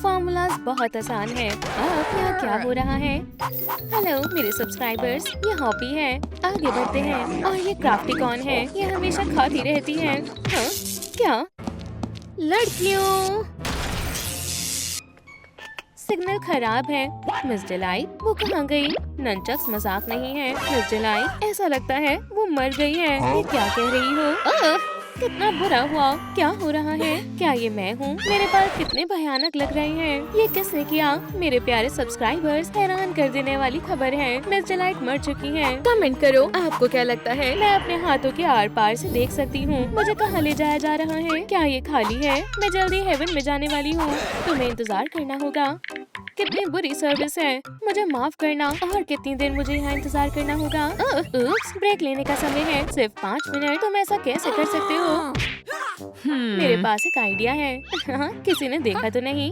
Formulas बहुत आसान है। अब यहाँ क्या हो रहा है? हेलो मेरे सब्सक्राइबर्स, ये हॉबी है। आगे बढ़ते हैं। और ये क्राफ्टी कौन है? ये हमेशा खाती रहती है। हाँ? क्या? लड़कियों, सिग्नल खराब है। मिस डिलाइट, वो कहाँ गई? ननचक्स मजाक नहीं है। मिस डिलाइट, ऐसा लगता है वो मर गई है। ये क्या कह रही हो? कितना बुरा हुआ। क्या हो रहा है? क्या ये मैं हूँ? मेरे बाल कितने भयानक लग रहे हैं। ये किसने किया? मेरे प्यारे सब्सक्राइबर्स, हैरान कर देने वाली खबर है, मिस डिलाइट मर चुकी हैं। कमेंट करो, आपको क्या लगता है? मैं अपने हाथों के आर पार से देख सकती हूँ। मुझे कहाँ ले जाया जा रहा है? क्या ये खाली है? मैं जल्दी हेवन में जाने वाली हूँ। तुम्हें इंतजार करना होगा। कितनी बुरी सर्विस है। मुझे माफ करना। और कितनी देर मुझे यहाँ इंतजार करना होगा? ब्रेक लेने का समय है, सिर्फ 5 मिनट। तुम ऐसा कैसे कर सकते हो? मेरे पास एक आइडिया है। किसी ने देखा तो नहीं?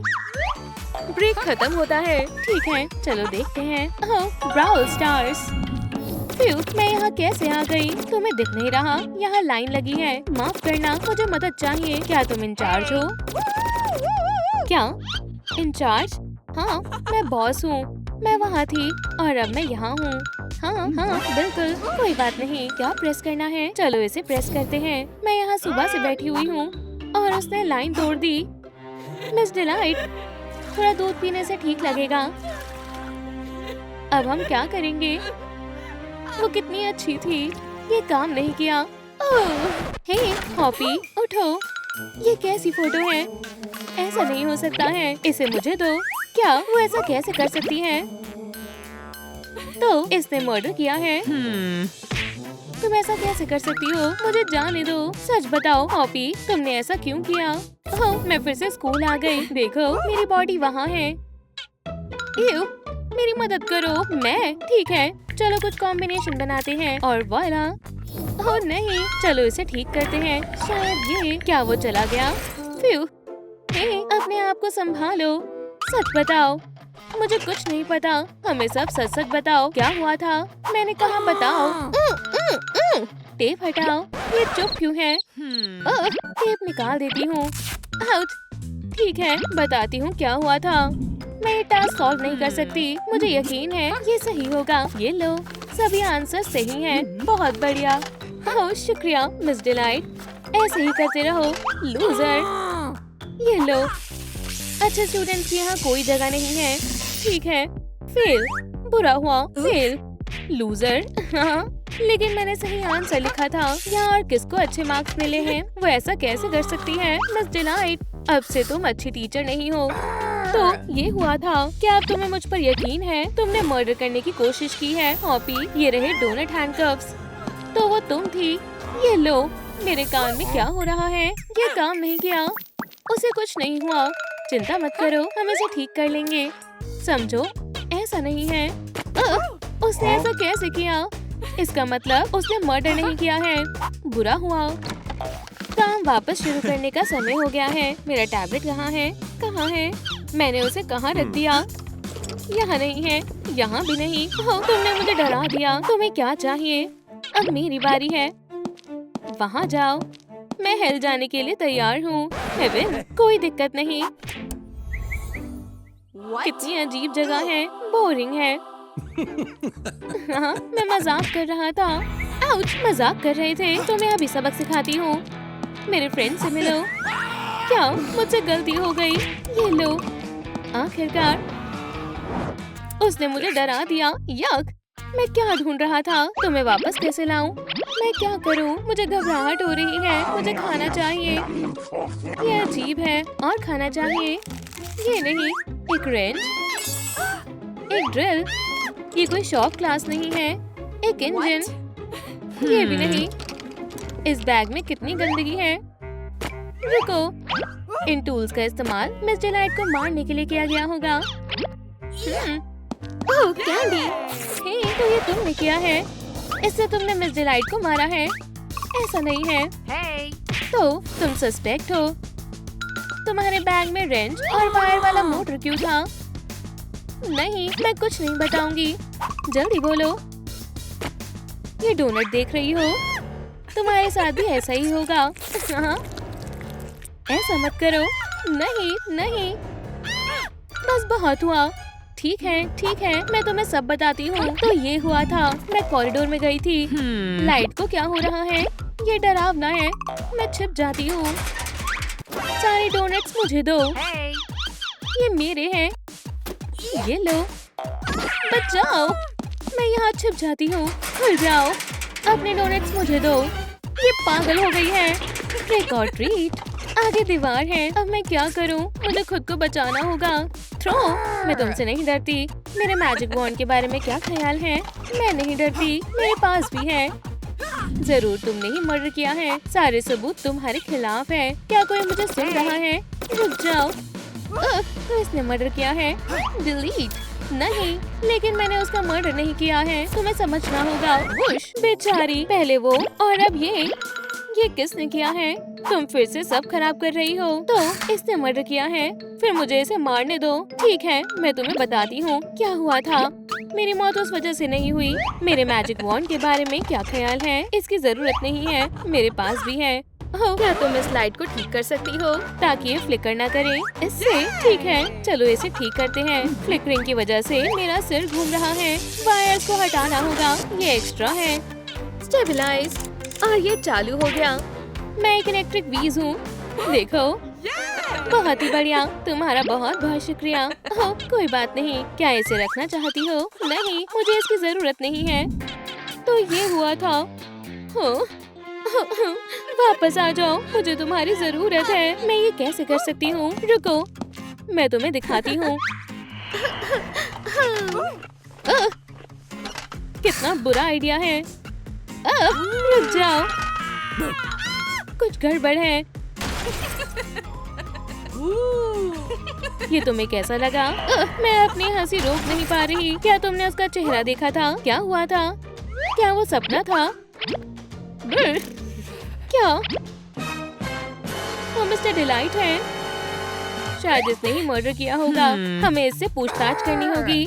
ब्रेक खत्म होता है। ठीक है, चलो देखते हैं। ब्राwl स्टार्स। मैं यहाँ कैसे आ गई? तुम्हें दिख नहीं रहा? यहाँ लाइन लगी है। माफ करना, मुझे मदद चाहिए। क्या तुम इंचार्ज हो? क्या इंचार्ज? हाँ, मैं बॉस हूँ। मैं वहाँ थी और अब मैं यहाँ हूँ। हाँ, बिल्कुल, कोई बात नहीं। क्या प्रेस करना है? चलो इसे प्रेस करते हैं। मैं यहाँ सुबह से बैठी हुई हूँ और उसने लाइन तोड़ दी। मिस डिलाइट, थोड़ा दूध पीने से ठीक लगेगा। अब हम क्या करेंगे? वो कितनी अच्छी थी। ये काम नहीं किया। हे हॉपी, उठो। ये कैसी फोटो है? ऐसा नहीं हो सकता है। इसे मुझे दो। क्या वो ऐसा कैसे कर सकती है? तो इसने मर्डर किया है। तुम ऐसा कैसे कर सकती हो? मुझे जाने दो। सच बताओ हॉपी, तुमने ऐसा क्यों किया? मैं फिर से स्कूल आ गई। देखो मेरी बॉडी वहाँ है। मेरी मदद करो। मैं ठीक है, चलो कुछ कॉम्बिनेशन बनाते हैं और वाला। ओह नहीं, चलो इसे ठीक करते हैं। शायद ये। क्या वो चला गया? अपने आप को संभालो। सच बताओ, मुझे कुछ नहीं पता। हमें सब सच सच बताओ। क्या हुआ था? मैंने कहा बताओ। टेप हटाओ। ये चुप क्यों है? टेप निकाल देती हूँ। आउट। ठीक है, बताती हूँ क्या हुआ था। मैं ये टास्क सॉल्व नहीं कर सकती। मुझे यकीन है ये सही होगा। ये लो, सभी आंसर सही हैं। बहुत बढ़िया। ओह शुक्रिया मिस डिलाइट। ऐसे ही करते रहो। लूजर। ये लो। अच्छे स्टूडेंट्स की यहाँ कोई जगह नहीं है। ठीक है, फेल। बुरा हुआ, फेल। लूजर। हाँ, लेकिन मैंने सही आंसर लिखा था। यहाँ और किसको अच्छे मार्क्स मिले हैं? वो ऐसा कैसे कर सकती है? मिस डिलाइट, अब से तुम अच्छी टीचर नहीं हो। तो ये हुआ था। क्या अब तुम्हें मुझ पर यकीन है? तुमने मर्डर करने की कोशिश की है हॉपी। ये रहे डोनट हैंडकफ्स। तो वो तुम थी। ये लो। मेरे कान में क्या हो रहा है? ये काम नहीं किया। उसे कुछ नहीं हुआ। चिंता मत करो, हम इसे ठीक कर लेंगे। समझो, ऐसा नहीं है। उसने ऐसा कैसे किया? इसका मतलब उसने मर्डर नहीं किया है। बुरा हुआ। काम वापस शुरू करने का समय हो गया है। मेरा टैबलेट कहाँ है? कहाँ है? मैंने उसे कहाँ रख दिया? यहाँ नहीं है, यहाँ भी नहीं। तुमने मुझे डरा दिया। तुम्हें क्या चाहिए? अब मेरी बारी है। वहाँ जाओ। मैं हेल जाने के लिए तैयार हूँ। हेवन, कोई दिक्कत नहीं। कितनी अजीब जगह है। बोरिंग है। हाँ, मैं मजाक कर रहा था। आउच, मजाक कर रहे थे। तो मैं अभी सबक सिखाती हूँ। मेरे फ्रेंड से मिलो। क्या मुझसे गलती हो गई? ये लो। आखिरकार उसने मुझे डरा दिया। यक, मैं क्या ढूंढ रहा था? तुम्हें वापस कैसे लाऊं? मैं क्या करूं? मुझे घबराहट हो रही है। मुझे खाना चाहिए। ये अजीब है। और खाना चाहिए। ये नहीं। एक रेंच, एक ड्रिल। ये कोई शॉप क्लास नहीं है। एक इंजन। ये भी नहीं। इस बैग में कितनी गंदगी है। रुको, इन टूल्स का इस्तेमाल मिस डिलाइट को मारने के लिए किया गया होगा। ओह कैंडी, हे, तो ये तुमने किया है। इससे तुमने मिस डिलाइट को मारा है। ऐसा नहीं है। तो तुम सस्पेक्ट हो। तुम्हारे बैग में रेंच और वायर वाला मोटर क्यों था? नहीं, मैं कुछ नहीं बताऊंगी। जल्दी बोलो। ये डोनट देख रही हो? तुम्हारे साथ भी ऐसा ही होगा। हाँ, ऐसा मत करो। नहीं नहीं। बस बहुत हुआ। ठीक है, मैं तुम्हें सब बताती हूँ। तो ये हुआ था, मैं कॉरिडोर में गई थी। लाइट को क्या हो रहा है? ये डरावना है। मैं छिप जाती हूँ। सारे डोनट्स मुझे दो। ये मेरे हैं। ये लो। बचाओ। मैं यहाँ छिप जाती हूँ। खुल जाओ। अपने डोनट्स मुझे दो। ये पागल हो गई है। ट्रिक और ट्रीट। आगे दीवार है। अब मैं क्या करूं? मुझे खुद को बचाना होगा। थ्रो। मैं तुमसे नहीं डरती। मेरे मैजिक वॉन्ड के बारे में क्या ख्याल है? मैं नहीं डरती। मेरे पास भी है। जरूर तुमने ही मर्डर किया है। सारे सबूत तुम्हारे खिलाफ है। क्या कोई मुझे सुन रहा है? रुक जाओ। तो इसने मर्डर किया है। डिलीट। नहीं, लेकिन मैंने उसका मर्डर नहीं किया है। तुम्हें समझना होगा। वुश, बेचारी। पहले वो और अब ये किसने किया है? तुम फिर से सब खराब कर रही हो। तो इसने मर्डर किया है। फिर मुझे इसे मारने दो। ठीक है, मैं तुम्हें बताती हूँ क्या हुआ था। मेरी मौत उस वजह से नहीं हुई। मेरे मैजिक वॉन्ड के बारे में क्या ख्याल है? इसकी जरूरत नहीं है। मेरे पास भी है। हो, क्या तुम इस लाइट को ठीक कर सकती हो ताकि ये फ्लिकर ना करे? इससे ठीक है, चलो इसे ठीक करते हैं। फ्लिकरिंग की वजह से मेरा सिर घूम रहा है। वायर्स को हटाना होगा। ये एक्स्ट्रा है। स्टेबलाइज। और ये चालू हो गया। मैं एक इलेक्ट्रिक वीज हूँ। देखो, बहुत ही बढ़िया। तुम्हारा बहुत बहुत शुक्रिया। ओह, कोई बात नहीं। क्या इसे रखना चाहती हो? नहीं, मुझे इसकी जरूरत नहीं है। तो ये हुआ था। हो, वापस आ जाओ। मुझे तुम्हारी जरूरत है। मैं ये कैसे कर सकती हूँ? रुको, मैं तुम्हें दिखाती हूँ। कितना बुरा आइडिया है। रुक जाओ। कुछ गड़बड़ है। ये तुम्हें कैसा लगा? मैं अपनी हंसी रोक नहीं पा रही। क्या तुमने उसका चेहरा देखा था? क्या हुआ था? क्या वो सपना था? क्या वो मिस्टर डिलाइट है? शायद इसने ही मर्डर किया होगा। हमें इससे पूछताछ करनी होगी।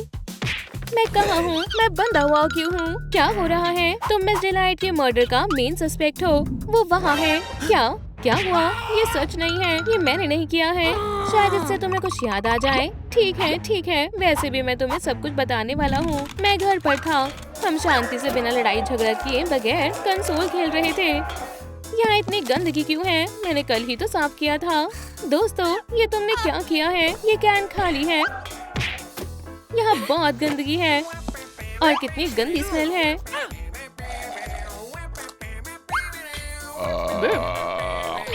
मैं कहाँ हूँ? मैं बंधा हुआ क्यों हूँ? क्या हो रहा है? तुम मिस डिलाइट के मर्डर का मेन सस्पेक्ट हो। वो वहाँ है। क्या हुआ? ये सच नहीं है। ये मैंने नहीं किया है। शायद इससे तुम्हें कुछ याद आ जाए। ठीक है। वैसे भी मैं तुम्हें सब कुछ बताने वाला हूँ। मैं घर पर था। हम शांति से बिना लड़ाई झगड़ा किए बगैर कंसोल खेल रहे थे। यहाँ इतनी गंदगी क्यों है? मैंने कल ही तो साफ किया था। दोस्तों, ये तुमने क्या किया है? ये कैन खाली है। यहाँ बहुत गंदगी है और कितनी गंदी स्मेल है।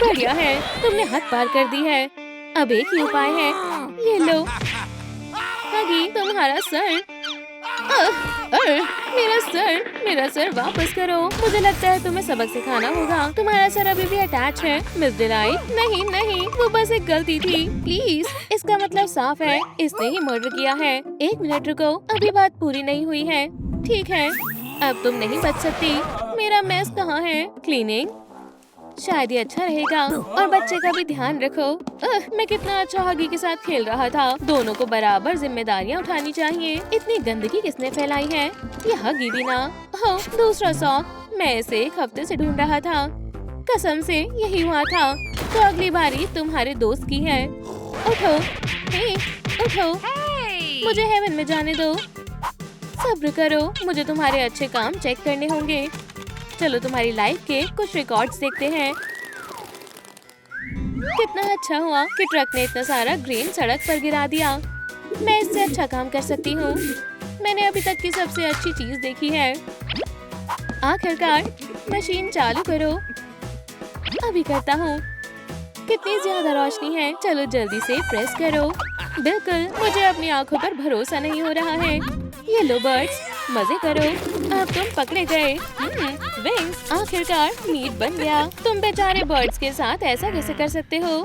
बढ़िया है, तुमने हद पार कर दी है। अब एक ही उपाय है। ये लो। हगी, तुम्हारा सर। मेरा सर वापस करो। मुझे लगता है तुम्हें सबक सिखाना होगा। तुम्हारा सर अभी भी अटैच है। मिस डिलाइट, नहीं, वो बस एक गलती थी। प्लीज, इसका मतलब साफ है, इसने ही मर्डर किया है। एक मिनट रुको, अभी बात पूरी नहीं हुई है। ठीक है, अब तुम नहीं बच सकती। मेरा मेस कहाँ है? क्लीनिंग। शायद ये अच्छा रहेगा। और बच्चे का भी ध्यान रखो। मैं कितना अच्छा हगी के साथ खेल रहा था। दोनों को बराबर जिम्मेदारियाँ उठानी चाहिए। इतनी गंदगी किसने फैलाई है? ये हगी भी ना हो। दूसरा सॉक, मैं इसे एक हफ्ते से ढूंढ रहा था। कसम से यही हुआ था। तो अगली बारी तुम्हारे दोस्त की है। उठो, हे, उठो। मुझे हेवन में जाने दो। सब्र करो, मुझे तुम्हारे अच्छे काम चेक करने होंगे। चलो तुम्हारी लाइफ के कुछ रिकॉर्ड्स देखते हैं। कितना अच्छा हुआ कि ट्रक ने इतना सारा ग्रेन सड़क पर गिरा दिया। मैं इससे अच्छा काम कर सकती हूँ। मैंने अभी तक की सबसे अच्छी चीज देखी है। आखिरकार, मशीन चालू करो। अभी करता हूँ। कितनी ज्यादा रोशनी है। चलो जल्दी से प्रेस करो। बिल्कुल, मुझे अपनी आंखों पर भरोसा नहीं हो रहा है। ये लो बर्ड्स, मजे करो। अब तुम पकड़े गए। विंग्स, आखिरकार मीट बन गया। तुम बेचारे बर्ड्स के साथ ऐसा कैसे कर सकते हो?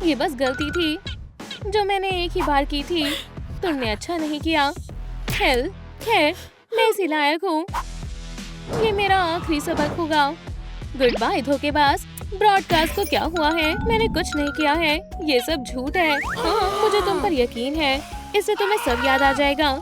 ये बस गलती थी जो मैंने एक ही बार की थी। तुमने अच्छा नहीं किया। खैर, मैं इसी लायक हूँ। ये मेरा आखिरी सबक होगा। गुड बाय धोखेबाज। ब्रॉडकास्ट को क्या हुआ है? मैंने कुछ नहीं किया है। ये सब झूठ है। हाँ, मुझे तुम पर यकीन है। इससे तुम्हें सब याद आ जाएगा।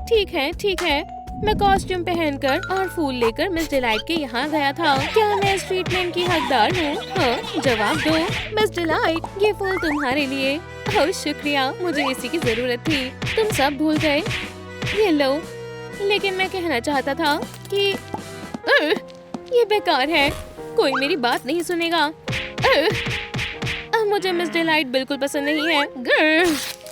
ठीक है। मैं कॉस्ट्यूम पहनकर और फूल लेकर मिस डिलाइट के यहाँ गया था। क्या मैं इस ट्रीटमेंट की हकदार हूँ? हाँ, जवाब दो। मिस डिलाइट, ये फूल तुम्हारे लिए। ओह शुक्रिया, मुझे इसी की जरूरत थी। तुम सब भूल गए। ये लो। लेकिन मैं कहना चाहता था कि ये बेकार है, कोई मेरी बात नहीं सुनेगा। मुझे मिस डिलाइट बिल्कुल पसंद नहीं है।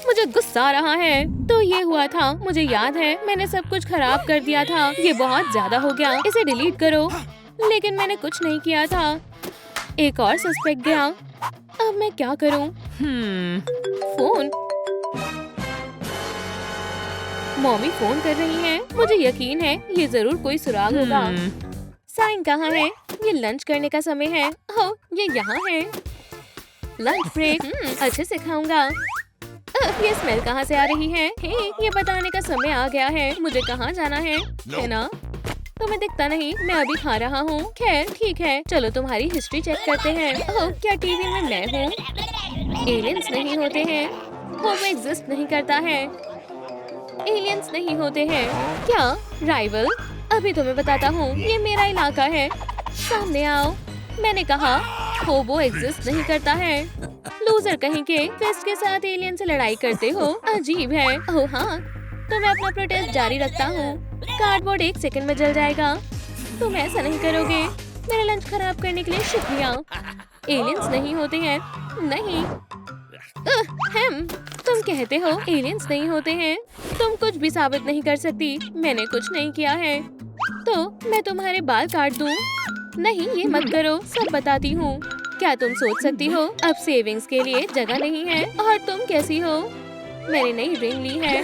मुझे गुस्सा आ रहा है। तो ये हुआ था, मुझे याद है मैंने सब कुछ खराब कर दिया था। ये बहुत ज्यादा हो गया, इसे डिलीट करो। लेकिन मैंने कुछ नहीं किया था। एक और सस्पेक्ट गया। अब मैं क्या करूं? फोन। मम्मी फोन कर रही हैं। मुझे यकीन है ये जरूर कोई सुराग होगा। साइन कहाँ है? ये लंच करने का समय है। ओह, ये यहाँ है। Lunch break. अच्छे से खाऊंगा। ये स्मेल कहाँ से आ रही है? हे, ये बताने का समय आ गया है। मुझे कहाँ जाना है ना? तुम्हें दिखता नहीं, मैं अभी खा रहा हूँ। खैर ठीक है, चलो तुम्हारी हिस्ट्री चेक करते हैं। ओह, क्या टीवी में मैं हूँ? एलियंस नहीं होते हैं। वो एग्जिस्ट नहीं करता है। एलियंस नहीं होते हैं। क्या राइवल? अभी तुम्हें बताता हूँ, ये मेरा इलाका है। सामने आओ। मैंने कहा होबो एग्जिस्ट नहीं करता है। लूजर कहीं के फिस्ट के साथ एलियन से लड़ाई करते हो, अजीब है। ओह हाँ, तो मैं अपना प्रोटेस्ट जारी रखता हूँ। कार्डबोर्ड 1 सेकंड में जल जाएगा। तुम ऐसा नहीं करोगे। मेरा लंच खराब करने के लिए शुक्रिया। एलियंस नहीं होते हैं। नहीं। तुम कहते हो एलियंस नहीं होते हैं। तुम कुछ भी साबित नहीं कर सकती। मैंने कुछ नहीं किया है। तो मैं तुम्हारे बाल काट दूं? नहीं, ये मत करो, सब बताती हूँ। क्या तुम सोच सकती हो अब सेविंग्स के लिए जगह नहीं है? और तुम कैसी हो? मैंने नई रिंग ली है।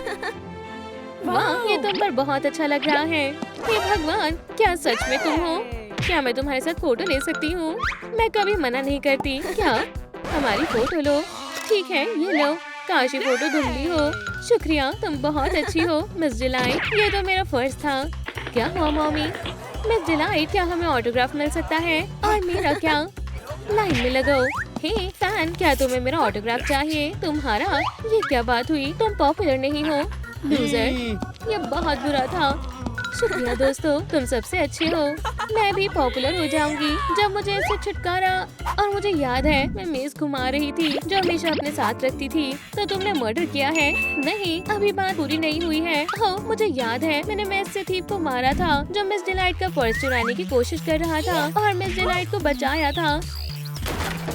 वाह, ये तुम पर बहुत अच्छा लग रहा है। हे भगवान, क्या सच में तुम हो? क्या मैं तुम्हारे साथ फोटो ले सकती हूँ? मैं कभी मना नहीं करती। क्या हमारी फोटो लो? ठीक है, ये लो। काश ये फोटो धुंधली हो। शुक्रिया, तुम बहुत अच्छी हो मिस डिलाइट। ये तो मेरा फर्ज था। क्या हुआ मम्मी? मिस डिलाइट, क्या हमें ऑटोग्राफ मिल सकता है? और मेरा क्या? लाइन में लगो। हे फैन, क्या तुम्हें मेरा ऑटोग्राफ चाहिए? तुम्हारा? ये क्या बात हुई? तुम पॉपुलर नहीं हो। लूजर, ये बहुत बुरा था। शुक्रिया दोस्तों, तुम सबसे अच्छे हो। मैं भी पॉपुलर हो जाऊंगी जब मुझे इससे छुटकारा। और मुझे याद है मैं मेज घुमा रही थी जो हमेशा अपने साथ रखती थी। तो तुमने मर्डर किया है? नहीं, अभी बात पूरी नहीं हुई है। हो, मुझे याद है मैंने मेज से थीप को मारा था जो मिस डिलाइट का पर्स चुराने की कोशिश कर रहा था और मिस डिलाइट को बचाया था।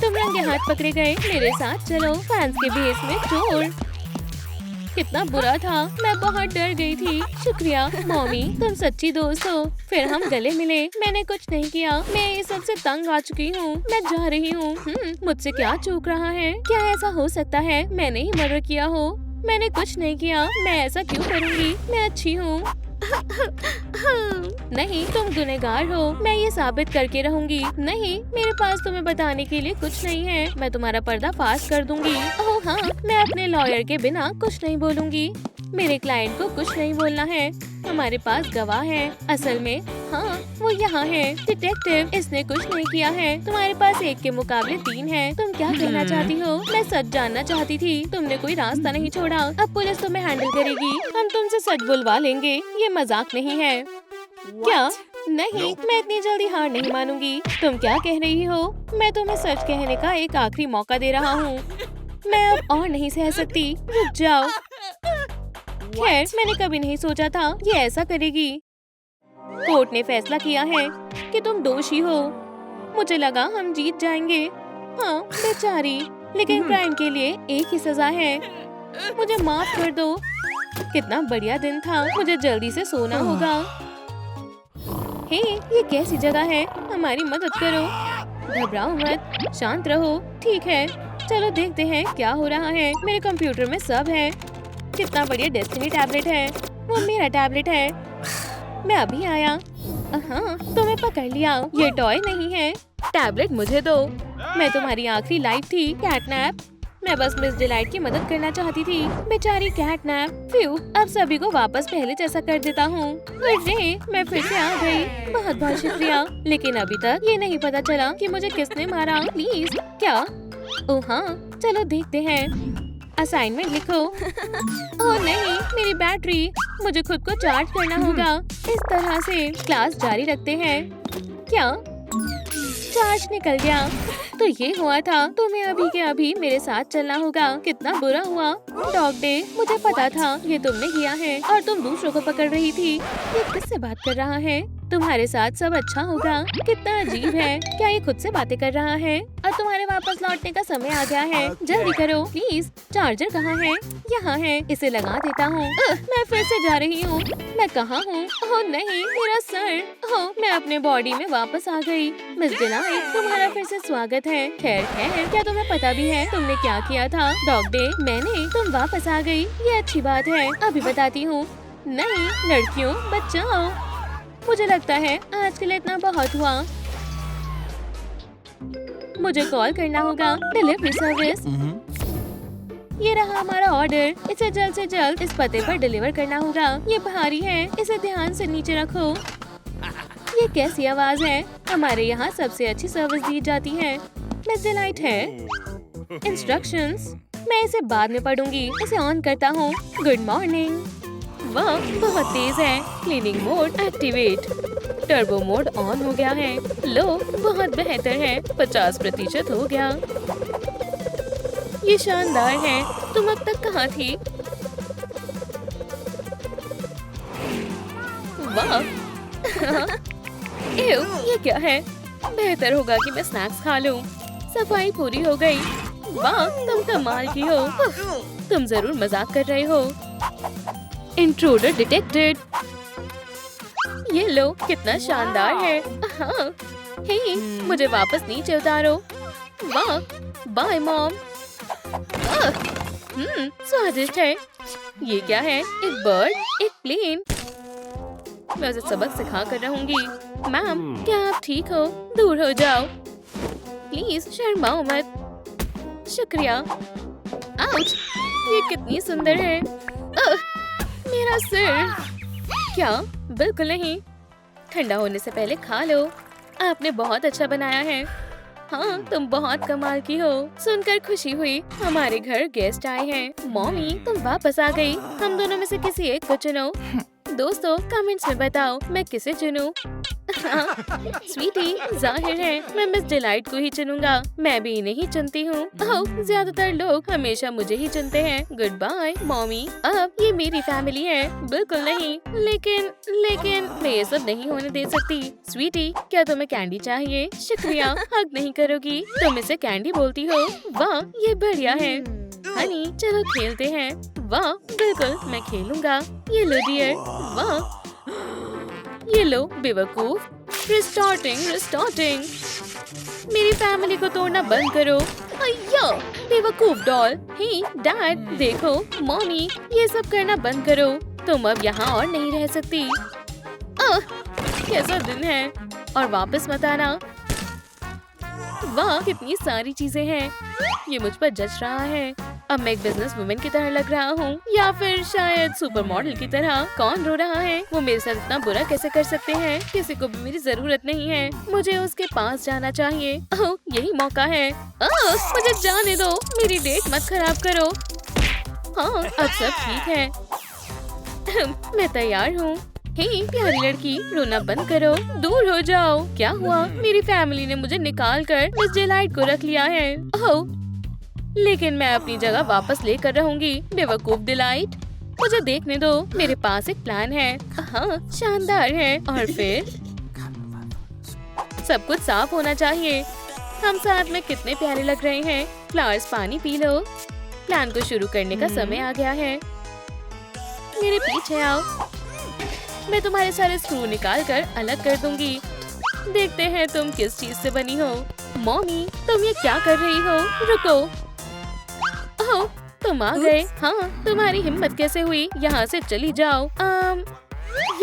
तुम रंगे हाथ पकड़े गए। मेरे साथ चलो। फैंस के भेस में चोर। कितना बुरा था, मैं बहुत डर गई थी। शुक्रिया मम्मी, तुम सच्ची दोस्त हो। फिर हम गले मिले। मैंने कुछ नहीं किया। मैं ये सबसे तंग आ चुकी हूँ। मैं जा रही हूँ। मुझसे क्या चूक रहा है? क्या ऐसा हो सकता है मैंने ही मर्डर किया हो? मैंने कुछ नहीं किया। मैं ऐसा क्यों करूँगी? मैं अच्छी हूँ। नहीं, तुम गुनहगार हो। मैं ये साबित करके रहूंगी। नहीं, मेरे पास तुम्हें बताने के लिए कुछ नहीं है। मैं तुम्हारा पर्दा फाश कर दूंगी। ओह हाँ, मैं अपने लॉयर के बिना कुछ नहीं बोलूंगी। मेरे क्लाइंट को कुछ नहीं बोलना है। हमारे पास गवाह है। असल में हाँ, वो यहाँ है। डिटेक्टिव, इसने कुछ नहीं किया है। तुम्हारे पास 1 के मुकाबले 3 है। तुम क्या कहना चाहती हो? मैं सच जानना चाहती थी। तुमने कोई रास्ता नहीं छोड़ा। अब पुलिस तुम्हें हैंडल करेगी। हम तुमसे सच बुलवा लेंगे। ये मजाक नहीं है। क्या? नहीं, मैं इतनी जल्दी हार नहीं मानूंगी। तुम क्या कह रही हो? मैं तुम्हें सच कहने का एक आखिरी मौका दे रहा हूँ। मैं अब और नहीं सह सकती। रुक जाओ। खैर, मैंने कभी नहीं सोचा था ये ऐसा करेगी। कोर्ट ने फैसला किया है कि तुम दोषी हो। मुझे लगा हम जीत जाएंगे। हाँ, बेचारी, लेकिन क्राइम के लिए एक ही सजा है। मुझे माफ कर दो। कितना बढ़िया दिन था। मुझे जल्दी से सोना होगा। हे, ये कैसी जगह है? हमारी मदद करो। घबराओ मत, शांत रहो। ठीक है, चलो देखते हैं क्या हो रहा है। मेरे कंप्यूटर में सब है। कितना बढ़िया डेस्टिनी टैबलेट है। वो मेरा टैबलेट है। मैं अभी आया। हाँ, तुम्हें पकड़ लिया। ये टॉय नहीं है। टैबलेट मुझे दो। मैं तुम्हारी आखिरी लाइफ थी, कैटनैप। मैं बस मिस डिलाइट की मदद करना चाहती थी। बेचारी कैटनैप। फ्यू, अब सभी को वापस पहले जैसा कर देता हूँ। मैं फिर से आ गई। बहुत बहुत शुक्रिया। लेकिन अभी तक ये नहीं पता चला कि मुझे किसने मारा। प्लीज। क्या? ओह हाँ, चलो देखते हैं। असाइनमेंट लिखो। ओह नहीं, मेरी बैटरी। मुझे खुद को चार्ज करना होगा। इस तरह से क्लास जारी रखते हैं। क्या? चार्ज निकल गया। तो ये हुआ था। तुम्हें अभी के अभी मेरे साथ चलना होगा। कितना बुरा हुआ। डॉग डे, मुझे पता था ये तुमने किया है और तुम दूसरों को पकड़ रही थी। ये किससे बात कर रहा है? तुम्हारे साथ सब अच्छा होगा। कितना अजीब है। क्या ये खुद से बातें कर रहा है? और तुम्हारे वापस लौटने का समय आ गया है। जल्दी करो प्लीज। चार्जर कहाँ है? यहाँ है, इसे लगा देता हूँ। मैं फिर से जा रही हूँ। मैं कहाँ हूँ? ओह नहीं, मेरा सर। ओह, मैं अपने बॉडी में वापस आ गई। मिस डिलाइट, तुम्हारा फिर से स्वागत है। खैर खैर, क्या तुम्हें पता भी है तुमने क्या किया था? डॉग डे, मैंने। तुम वापस आ गई, ये अच्छी बात है। अभी बताती हूँ। नहीं, लड़कियों बचाओ। मुझे लगता है आज के लिए इतना बहुत हुआ। मुझे कॉल करना होगा। Delivery service. ये रहा हमारा ऑर्डर। इसे जल्द से जल्द इस पते पर डिलीवर करना होगा। ये भारी है, इसे ध्यान से नीचे रखो। ये कैसी आवाज है? हमारे यहाँ सबसे अच्छी सर्विस दी जाती है। मिस डिलाइट है। इंस्ट्रक्शंस मैं इसे बाद में पढ़ूंगी। इसे ऑन करता हूँ। Good morning. वाह, बहुत तेज है। Cleaning mode activate. Turbo mode on हो गया है। लो, बहुत बेहतर है। 50% हो गया। ये शानदार है। तुम अब तक कहाँ थी? वाह। एव, ये क्या है? बेहतर होगा कि मैं स्नैक्स खा लूं। सफाई पूरी हो गई। वाह, तुम कमाल की हो। तुम जरूर मजाक कर रहे हो। Intruder detected. ये लो, कितना शानदार है। हाँ। हे, मुझे वापस नीचे उतारो। वाह, बाय मॉम। स्वादिष्ट है। ये क्या है? एक बर्ड, एक प्लेन। मैं उसे सबक सिखा कर रहूंगी। मैम, क्या आप ठीक हो? दूर हो जाओ प्लीज, शर्माओ मत। शुक्रिया। आउच, ये कितनी सुंदर है। मेरा सिर। क्या? बिल्कुल नहीं। ठंडा होने से पहले खा लो। आपने बहुत अच्छा बनाया है। हाँ, तुम बहुत कमाल की हो। सुनकर खुशी हुई। हमारे घर गेस्ट आए हैं। मॉमी, तुम वापस आ गई। हम दोनों में से किसी एक को चुनो। दोस्तों, कमेंट्स में बताओ मैं किसे चुनूं? स्वीटी, जाहिर है मैं मिस डिलाइट को ही चुनूंगा। मैं भी इन्हें ही चुनती हूँ। ओह, ज्यादातर लोग हमेशा मुझे ही चुनते हैं। Good bye mommy. अब ये मेरी फैमिली है। बिल्कुल नहीं। लेकिन मैं ये सब नहीं होने दे सकती। स्वीटी, क्या तुम्हें कैंडी चाहिए? शुक्रिया। हक नहीं करोगी? तुम इसे कैंडी बोलती हो? वाह, ये बढ़िया है। हनी, चलो खेलते हैं। वाह, बिल्कुल, मैं खेलूंगा। ये लो डियर। वाह, ये लो बेवकूफ। रिस्टार्टिंग। मेरी फैमिली को तोड़ना बंद करो। अय्या, बेवकूफ डॉल। हे डैड, देखो मॉमी, ये सब करना बंद करो। तुम अब यहाँ और नहीं रह सकती। कैसा दिन है। और वापस मत आना। वाह, कितनी सारी चीजें हैं। ये मुझ पर जच रहा है। अब मैं एक बिजनेस वुमेन की तरह लग रहा हूँ, या फिर शायद सुपर मॉडल की तरह। कौन रो रहा है? वो मेरे साथ इतना बुरा कैसे कर सकते हैं? किसी को भी मेरी जरूरत नहीं है। मुझे उसके पास जाना चाहिए। ओह, यही मौका है। मुझे जाने दो। मेरी डेट मत खराब करो। हाँ, अब सब ठीक है। मैं तैयार हूँ। हे प्यारी लड़की, रोना बंद करो। दूर हो जाओ। क्या हुआ? मेरी फैमिली ने मुझे निकाल कर मिस डिलाइट को रख लिया है। ओह, लेकिन मैं अपनी जगह वापस लेकर रहूंगी। बेवकूफ डिलाइट, मुझे देखने दो। मेरे पास एक प्लान है। हाँ, शानदार है। और फिर सब कुछ साफ होना चाहिए। हम साथ में कितने प्यारे लग रहे हैं। फ्लावर्स, पानी पी लो। प्लान को शुरू करने का समय आ गया है। मेरे पीछे आओ। मैं तुम्हारे सारे स्क्रू निकाल कर अलग कर दूंगी। देखते हैं तुम किस चीज से बनी हो। मॉमी, तुम ये क्या कर रही हो? रुको। ओह, तुम आ गए। हाँ, तुम्हारी हिम्मत कैसे हुई? यहाँ से चली जाओ।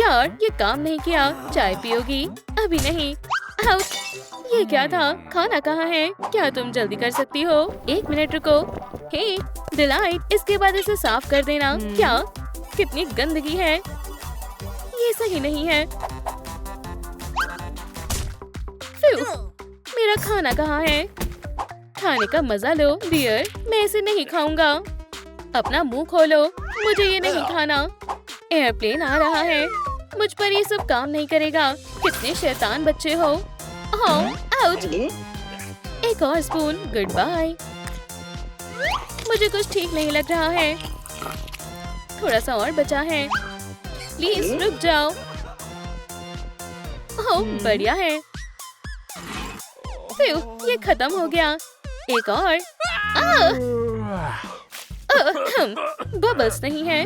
यार, ये काम नहीं किया। चाय पियोगी? अभी नहीं। आउच, ये क्या था? खाना कहाँ है? क्या तुम जल्दी कर सकती हो? 1 मिनट रुको। हे डिलाइट, इसके बाद इसे साफ कर देना। क्या? कितनी गंदगी है। ये सही नहीं है। मेरा खाना कहाँ है? खाने का मजा लो डियर। मैं इसे नहीं खाऊंगा। अपना मुंह खोलो। मुझे ये नहीं खाना। एयरप्लेन आ रहा है। मुझ पर ये सब काम नहीं करेगा। कितने शैतान बच्चे हो। हाँ, आउच! एक और स्पून। Good bye. मुझे कुछ ठीक नहीं लग रहा है। थोड़ा सा और बचा है। प्लीज रुक जाओ। ओह, बढ़िया है। ये खत्म हो गया। एक और। बबल्स नहीं है।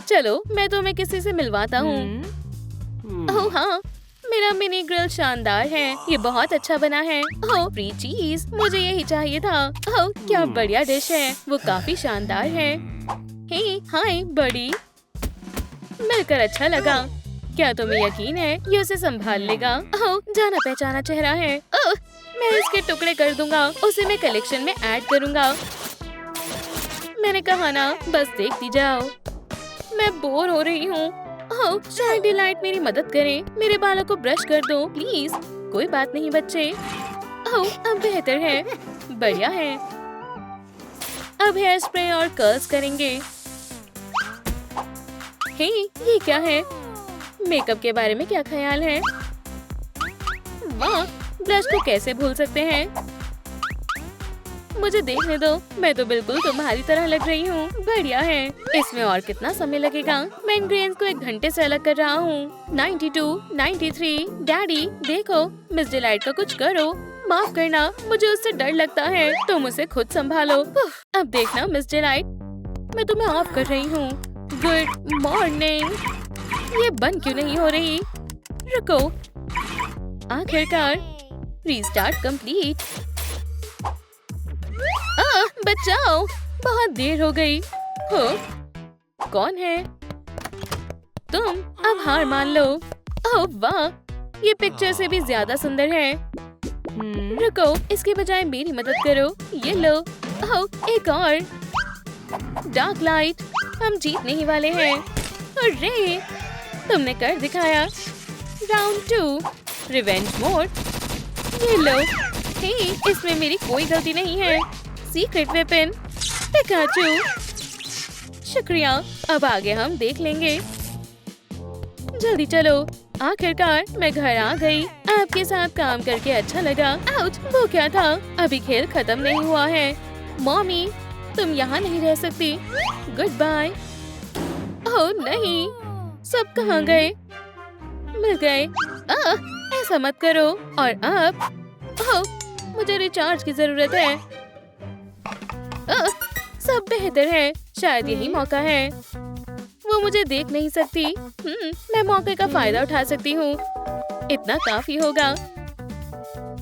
चलो मैं तुम्हें किसी से मिलवाता हूँ। ओह हाँ, मेरा मिनी ग्रिल शानदार है। ये बहुत अच्छा बना है। ओह फ्री चीज, मुझे यही चाहिए था। ओह क्या बढ़िया डिश है। वो काफी शानदार है। हे हाय बड़ी, मिलकर अच्छा लगा। क्या तुम्हें यकीन है ये उसे संभाल लेगा? ओह जाना पहचाना चेहरा है। ओह मैं इसके टुकड़े कर दूंगा। उसे मैं कलेक्शन में ऐड करूंगा। मैंने कहा ना, बस देखती जाओ। मैं बोर हो रही हूँ। ओह शायद डिलाइट मेरी मदद करे। मेरे बालों को ब्रश कर दो प्लीज। कोई बात नहीं बच्चे। ओह अब बेहतर है। बढ़िया है। अब हेयर स्प्रे और कर्ल्स करेंगे। हे ये क्या है? मेकअप के बारे में क्या ख्याल है? वाह, ब्लश को कैसे भूल सकते हैं? मुझे देखने दो, मैं तो बिल्कुल तुम्हारी तरह लग रही हूँ। बढ़िया है। इसमें और कितना समय लगेगा? मैं इंग्रेडिएंट्स को 1 घंटे से अलग कर रहा हूँ। 92, 93, डैडी देखो, मिस डिलाइट का कुछ करो। माफ करना, मुझे उससे डर लगता है। तुम उसे खुद संभालो। अब देखना मिस डिलाइट, मैं तुम्हें ऑफ कर रही हूँ। Good morning. ये बंद क्यों नहीं हो रही? रुको, आखिरकार रीस्टार्ट कंप्लीट। बचाओ, बहुत देर हो गई। हो कौन है तुम? अब हार मान लो। ओह वाह, ये पिक्चर से भी ज्यादा सुंदर है। रुको, इसके बजाय मेरी मदद करो। ये लो। ओह एक और। डार्क लाइट, हम जीतने ही वाले हैं। अरे तुमने कर दिखाया। Round 2 revenge mode. ये लो। हे इसमें मेरी कोई गलती नहीं है। Secret weapon Pikachu. शुक्रिया, अब आगे हम देख लेंगे। जल्दी चलो। आखिरकार मैं घर आ गई। आपके साथ काम करके अच्छा लगा। आउच, वो क्या था? अभी खेल खत्म नहीं हुआ है। मॉमी तुम यहाँ नहीं रह सकती। Good bye. ओह नहीं, सब कहाँ गए? मिल गए। ऐसा मत करो। और अब मुझे रिचार्ज की जरूरत है। सब बेहतर है। शायद यही मौका है। वो मुझे देख नहीं सकती। मैं मौके का फायदा उठा सकती हूँ। इतना काफी होगा।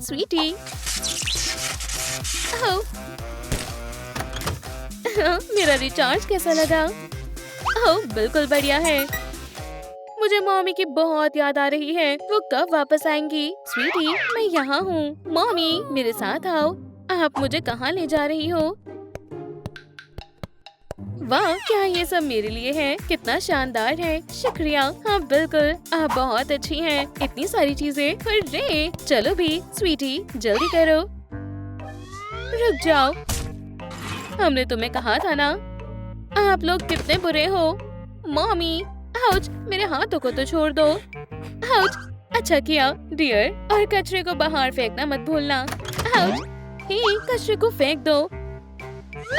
स्वीटी। मेरा रिचार्ज कैसा लगा? बिल्कुल बढ़िया है। मुझे मॉमी की बहुत याद आ रही है। वो कब वापस आएंगी? स्वीटी मैं यहाँ हूँ। मॉमी मेरे साथ आओ। आप मुझे कहाँ ले जा रही हो? वाह, क्या ये सब मेरे लिए है? कितना शानदार है। शुक्रिया। हाँ बिल्कुल, आप बहुत अच्छी हैं। इतनी सारी चीजें। अरे चलो भी स्वीटी, जल्दी करो। रुक जाओ, हमने तुम्हें कहा था ना। आप लोग कितने बुरे हो। मॉमी आउच, मेरे हाथों को तो छोड़ दो। आउच, अच्छा किया डियर। और कचरे को बाहर फेंकना मत भूलना। आउच, हे कचरे को फेंक दो।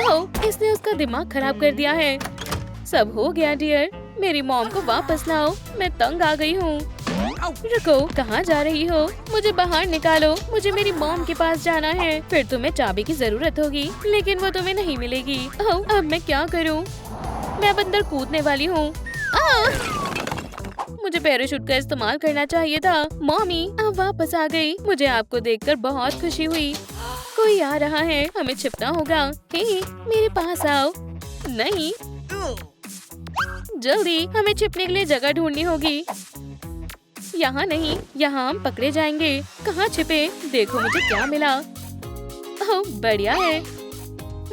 ओह इसने उसका दिमाग खराब कर दिया है। सब हो गया डियर। मेरी मॉम को वापस लाओ। मैं तंग आ गई हूँ। रुको, कहाँ जा रही हो? मुझे बाहर निकालो। मुझे मेरी मॉम के पास जाना है। फिर तुम्हें चाबी की जरूरत होगी, लेकिन वो तुम्हें नहीं मिलेगी। ओह अब मैं क्या करूँ? मैं अब अंदर कूदने वाली हूँ। मुझे पैराशूट का इस्तेमाल करना चाहिए था। मॉमी आप वापस आ गई। मुझे आपको देखकर बहुत खुशी हुई। कोई आ रहा है, हमें छिपना होगा। हे मेरे पास आओ। नहीं, जल्दी, हमें छिपने के लिए जगह ढूंढनी होगी। यहाँ नहीं, यहाँ हम पकड़े जाएंगे। कहाँ छिपे? देखो मुझे क्या मिला। ओह बढ़िया है।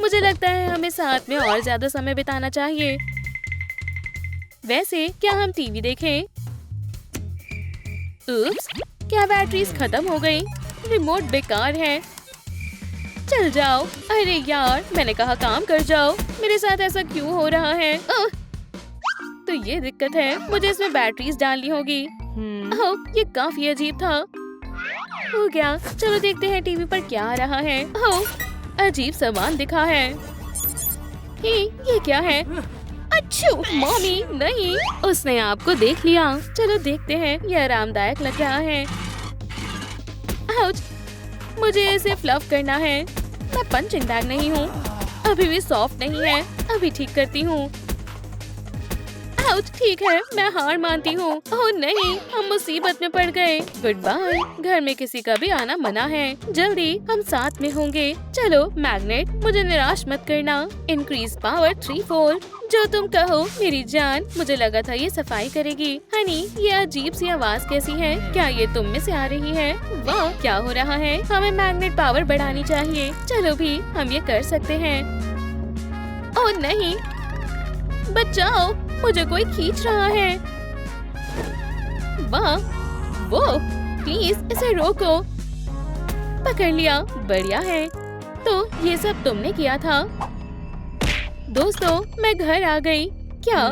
मुझे लगता है हमें साथ में और ज्यादा समय बिताना चाहिए। वैसे क्या हम टीवी देखें? उप्स, क्या बैटरीज खत्म हो गई? रिमोट बेकार है। चल जाओ। अरे यार, मैंने कहा काम कर जाओ। मेरे साथ ऐसा क्यों हो रहा है? तो ये दिक्कत है, मुझे इसमें बैटरीज डालनी होगी। ओह, ये काफी अजीब था। हो गया। चलो देखते हैं टीवी पर क्या आ रहा है। ओह, अजीब सामान दिखा है। ये क्या है? अच्छू, मम्मी नहीं, उसने आपको देख लिया। चलो देखते हैं, यह आरामदायक लग रहा है। आउच, मुझे इसे फ्लफ करना है। मैं पंचिंग बैग नहीं हूँ, अभी भी सॉफ्ट नहीं है। अभी ठीक करती हूँ। आउच, ठीक है, मैं हार मानती हूँ। ओह नहीं, हम मुसीबत में पड़ गए। Good bye. घर में किसी का भी आना मना है। जल्दी हम साथ में होंगे। चलो मैग्नेट, मुझे निराश मत करना। Increase power 3-4। जो तुम कहो मेरी जान। मुझे लगा था ये सफाई करेगी। हनी, ये अजीब सी आवाज कैसी है? क्या ये तुम में से आ रही है? वाह, क्या हो रहा है? हमें मैग्नेट पावर बढ़ानी चाहिए। चलो भी, हम ये कर सकते हैं। ओह नहीं, बचाओ, मुझे कोई खींच रहा है। वाह, वो, प्लीज इसे रोको। पकड़ लिया, बढ़िया है। तो ये सब तुमने किया था? दोस्तों, मैं घर आ गई। क्या?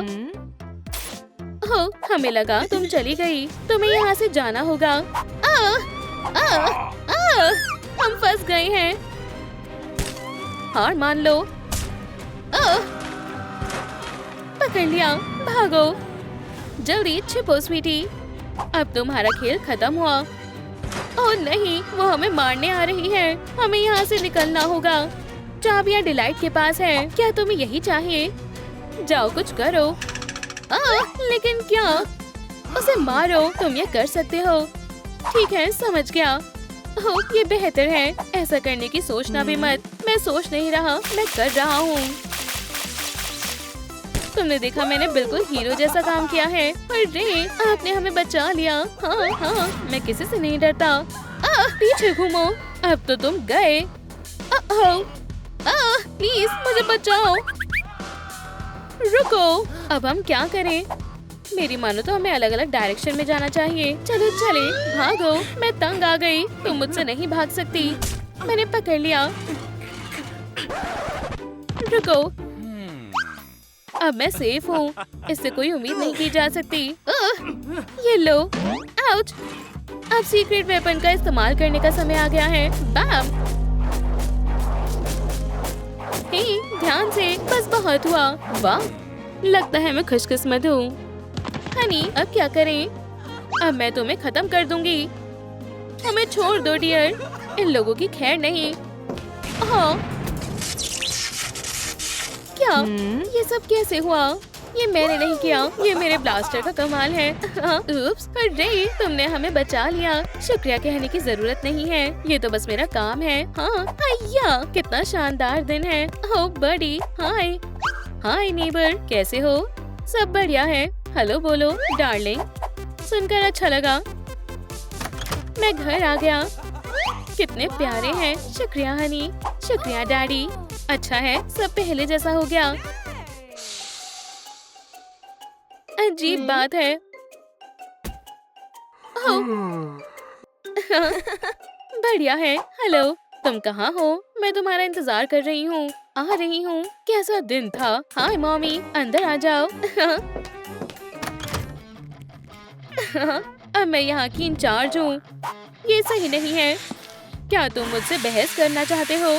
हो, हमें लगा तुम चली गई। तुम्हें यहाँ से जाना होगा। हम फंस गए हैं। हार मान लो। पकड़ लिया, भागो। जल्दी छिपो स्वीटी। अब तुम्हारा खेल खत्म हुआ। ओह नहीं, वो हमें मारने आ रही है। हमें यहाँ से निकलना होगा। चाबियां डिलाइट के पास है। क्या तुम्हें यही चाहिए? जाओ कुछ करो। लेकिन क्या? उसे मारो, तुम ये कर सकते हो। ठीक है, समझ गया। ओह, ये बेहतर है। ऐसा करने की सोचना भी मत। मैं सोच नहीं रहा, मैं कर रहा हूँ। तुमने देखा, मैंने बिल्कुल हीरो जैसा काम किया है। अरे, आपने हमें बचा लिया। हाँ, मैं किसी से नहीं डरता। पीछे घूमो। अब तो तुम गए। प्लीज मुझे बचाओ। रुको, अब हम क्या करें? मेरी मानो तो हमें अलग अलग डायरेक्शन में जाना चाहिए। चलो चले, भागो। मैं तंग आ गई। तुम मुझसे नहीं भाग सकती। मैंने पकड़ लिया। रुको, अब मैं सेफ हूँ। इससे कोई उम्मीद नहीं की जा सकती। ये लो। आउच। अब सीक्रेट वेपन का इस्तेमाल करने का समय आ गया है। बैम। ध्यान से, बस बहुत हुआ। वाह, लगता है मैं खुशकिस्मत हूँ। हनी, अब क्या करें? अब मैं तुम्हें खत्म कर दूंगी। हमें छोड़ दो डियर। इन लोगों की खैर नहीं। हाँ, क्या? ये सब कैसे हुआ? ये मैंने नहीं किया। ये मेरे ब्लास्टर का कमाल है। उप्स, अरे, तुमने हमें बचा लिया। शुक्रिया कहने की जरूरत नहीं है। ये तो बस मेरा काम है। हाँ, अय्या, कितना शानदार दिन है। ओह बड़ी, हाय। हाय नेबर, कैसे हो? सब बढ़िया है। हेलो बोलो डार्लिंग। सुनकर अच्छा लगा। मैं घर आ गया। कितने प्यारे हैं। शुक्रिया हनी। शुक्रिया डैडी। अच्छा है, सब पहले जैसा हो गया। अजीब बात है। बढ़िया है। हेलो, तुम कहाँ हो? मैं तुम्हारा इंतजार कर रही हूँ। आ रही हूँ। कैसा दिन था? हाय मॉमी, अंदर आ जाओ। अब मैं यहाँ की इंचार्ज हूँ। ये सही नहीं है। क्या तुम मुझसे बहस करना चाहते हो?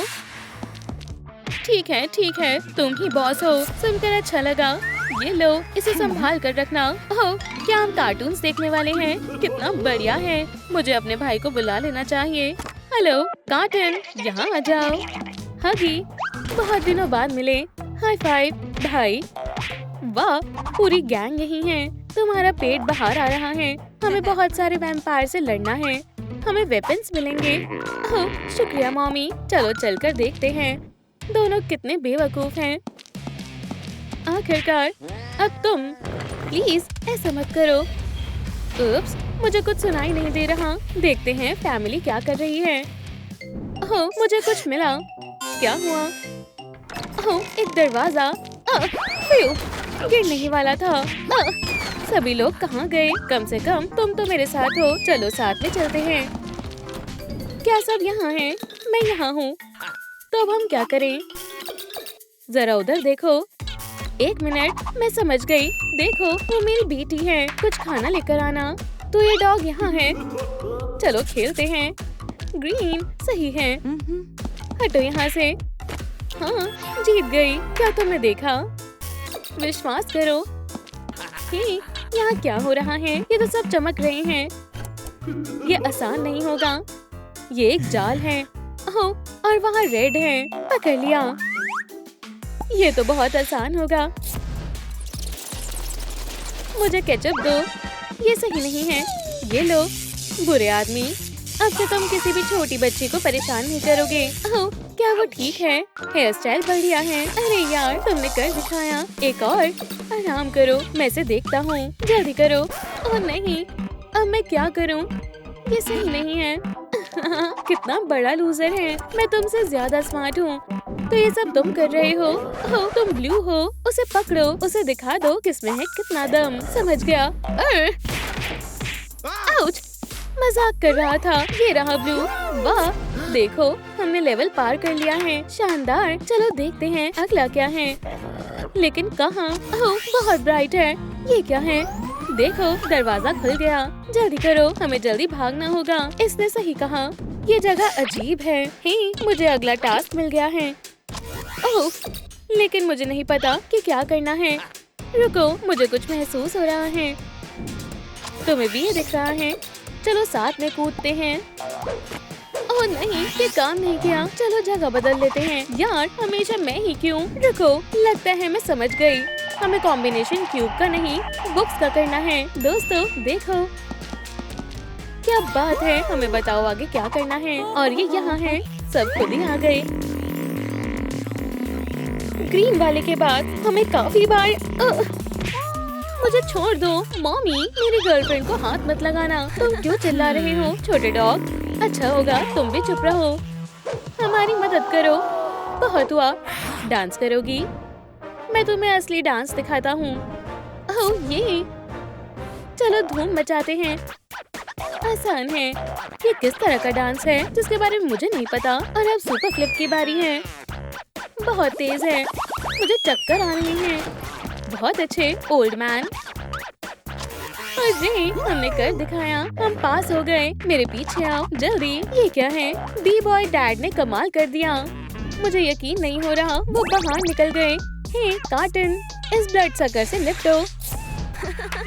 ठीक है, तुम ही बॉस हो। सुनकर अच्छा लगा। ये लो, इसे संभाल कर रखना। ओह, क्या हम कार्टून्स देखने वाले हैं? कितना बढ़िया है। मुझे अपने भाई को बुला लेना चाहिए। हेलो कार्टून, यहाँ आ जाओ। हगी, बहुत दिनों बाद मिले। हाई फाइव भाई। वाह, पूरी गैंग यही है। तुम्हारा पेट बाहर आ रहा है। हमें बहुत सारे वैम्पायर से लड़ना है। हमें वेपन्स मिलेंगे। ओह, शुक्रिया मॉमी। चलो चलकर देखते हैं। दोनों कितने बेवकूफ हैं। आखिरकार, अब तुम। प्लीज ऐसा मत करो। उप्स, मुझे कुछ सुनाई नहीं दे रहा। देखते हैं फैमिली क्या कर रही है। ओह, मुझे कुछ मिला। क्या हुआ? ओह, एक दरवाजा। गिरने ही वाला था। सभी लोग कहाँ गए? कम से कम तुम तो मेरे साथ हो। चलो साथ में चलते हैं। क्या सब यहाँ हैं? मैं यहाँ हूँ। तो अब हम क्या करें? जरा उधर देखो। एक मिनट, मैं समझ गई। देखो, वो मेरी बेटी है। कुछ खाना लेकर आना। तो ये डॉग यहाँ है। चलो खेलते हैं। ग्रीन सही है। हटो यहाँ से। हाँ, जीत गई। क्या तुमने देखा? विश्वास करो। हे, यहाँ क्या हो रहा है? ये तो सब चमक रहे हैं। ये आसान नहीं होगा। ये एक जाल है। ओह, और वहाँ रेड है। पकड़ लिया। ये तो बहुत आसान होगा। मुझे केचप दो। ये सही नहीं है। ये लो, बुरे आदमी। अब से तुम किसी भी छोटी बच्ची को परेशान नहीं करोगे। ओह, क्या वो ठीक है? हेयर स्टाइल बढ़िया है। अरे यार, तुमने कर दिखाया। एक और। आराम करो, मैं इसे देखता हूँ। जल्दी करो। ओह नहीं, अब मैं क्या करूँ? ये सही नहीं है। कितना बड़ा लूजर है। मैं तुमसे ज्यादा स्मार्ट हूँ। तो ये सब तुम कर रहे हो? ओह, तुम ब्लू हो। उसे पकड़ो, उसे दिखा दो किसमें है कितना दम। समझ गया। आउच! मजाक कर रहा था। ये रहा ब्लू। वाह, देखो हमने लेवल पार कर लिया है। शानदार। चलो देखते हैं अगला क्या है। लेकिन कहाँ? ओह, बहुत ब्राइट है। ये क्या है? देखो, दरवाजा खुल गया। जल्दी करो, हमें जल्दी भागना होगा। इसने सही कहा। ये जगह अजीब है। हे, मुझे अगला टास्क मिल गया है। ओह, लेकिन मुझे नहीं पता कि क्या करना है। रुको, मुझे कुछ महसूस हो रहा है। तुम्हें भी ये दिख रहा है? चलो साथ में कूदते हैं। ओह नहीं, ये काम नहीं किया। चलो जगह बदल लेते हैं। यार, हमेशा मैं ही क्यों? रुको, लगता है मैं समझ गई। हमें कॉम्बिनेशन क्यूब का नहीं, बुक्स का करना है। दोस्तों देखो, क्या बात है। हमें बताओ आगे क्या करना है। और ये यहाँ है। सब खुद ही आ गए। ग्रीन वाले के बाद हमें काफी बार मुझे छोड़ दो। मॉमी, मेरी गर्लफ्रेंड को हाथ मत लगाना। तुम क्यों चिल्ला रहे हो छोटे डॉग? अच्छा होगा तुम भी चुप रहो। हमारी मदद करो। बहुत हुआ। डांस करोगी? मैं तुम्हें असली डांस दिखाता हूँ। ओह ये, चलो धूम मचाते हैं। आसान है। ये किस तरह का डांस है जिसके बारे में मुझे नहीं पता। और अब सुपर क्लिप की बारी है। बहुत तेज है। मुझे चक्कर आ रही हैं। बहुत अच्छे ओल्ड मैन। अरे, हमने कर दिखाया। हम पास हो गए। मेरे पीछे आओ जल्दी। ये क्या है? डी बॉय डैड ने कमाल कर दिया। मुझे यकीन नहीं हो रहा वो बाहर निकल गए। हे कार्टन, इस ब्लड सकर से निपटो।